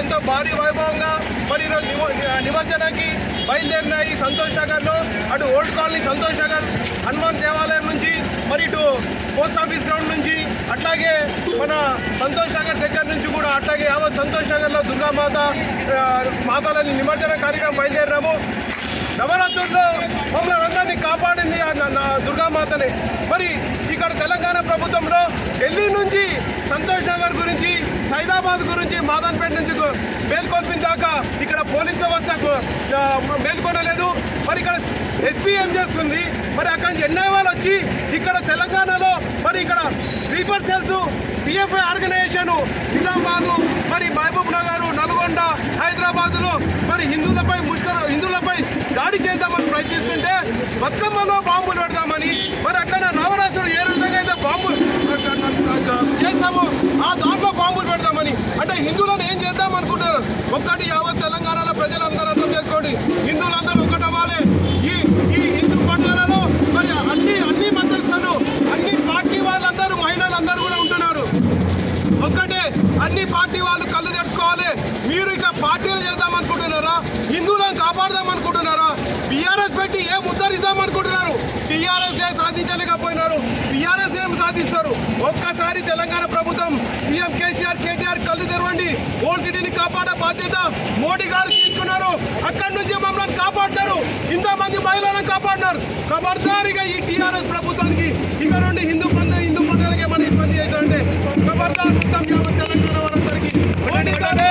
ఎంతో భారీ వైభవంగా మరి ఈరోజు నిమజ్జనానికి బయలుదేరిన ఈ సంతోష్ నగర్లో అటు ఓల్డ్ కాలనీ సంతోష్ నగర్ హనుమాన్ దేవాలయం నుంచి మరి ఇటు పోస్ట్ ఆఫీస్ గ్రౌండ్ నుంచి అట్లాగే మన సంతోష్ నగర్ దగ్గర నుంచి కూడా అట్లాగే యావత్ సంతోష్ నగర్లో దుర్గామాత మాతలని నిమజ్జన కార్యక్రమం బయలుదేరినాము. నవరాత్రుల్లో మమ్మల్ని అందరినీ కాపాడింది దుర్గామాతనే. మరి ఇక్కడ తెలంగాణ ప్రభుత్వంలో ఢిల్లీ నుంచి సంతోష్ నగర్ గురించి, సైదాబాద్ గురించి, మాదన్పేట నుంచి మేల్కొల్పిన దాకా ఇక్కడ పోలీస్ వ్యవస్థ మేల్కొనలేదు. మరి ఇక్కడ ఎస్పీ ఏం చేస్తుంది? మరి అక్కడి నుంచి ఎన్ఐ వాళ్ళు వచ్చి ఇక్కడ తెలంగాణలో మరి ఇక్కడ sleeper cells, PFI organisation Nizamabad, మరి మహబూబ్ నగర్, నల్గొండ, హైదరాబాదులో మరి హిందువులపై దాడి చేద్దామని ప్రయత్నిస్తుంటే బతుకమ్మలో బాంబులు పెడదామని, మరి అట్లనే రావణాసుడు ఏ విధంగా అయితే బాంబులు చేస్తామో ఆ దాంట్లో బాంబులు పెడదామని, అంటే హిందువులను ఏం చేద్దాం అనుకుంటారు? ఒక్కటి యావత్ తెలంగాణలో ప్రజలందరూ అర్థం చేసుకోండి, హిందువులందరూ ఒకటవ్వాలి. ఈ హిందూ పండుగలలో మరి అన్ని మతస్థులు, అన్ని పార్టీ వాళ్ళందరూ, మహిళలందరూ కూడా ఉంటున్నారు. ఒక్కటే అన్ని పార్టీ వాళ్ళు కళ్ళు తెరుచుకోవాలి. మీరు ఇక పార్టీలు చేద్దాం అనుకుంటున్నారా? హిందువులను కాపాడదాం అనుకుంటున్నారా? బీఆర్ఎస్ పెట్టి ఏం ఉద్ధరిద్దాం అనుకుంటున్నారు? టీఆర్ఎస్ ఏ సాధించలేకపోయినారు, బీఆర్ఎస్ ఏం సాధిస్తారు? ఒక్కసారి తెలంగాణ ప్రభుత్వం సీఎం కేటీఆర్ కళ్ళు తెరవండి. ఓల్డ్ సిటీని కాపాడే బాధ్యత మోడీ గారు తీసుకున్నారు. అక్కడి నుంచి మమ్మల్ని కాపాడుతారు, ఇంతమంది మహిళలను కాపాడుతున్నారు. ఖబర్దారిగా ఈ టీఆర్ఎస్ ప్రభుత్వానికి ఇక నుండి హిందూ పండుగలకి ఏమైనా ఇబ్బంది అవుతుందంటే ఖబర్దార్ మొత్తం తెలంగాణ వాళ్ళందరికీ మోడీ గారు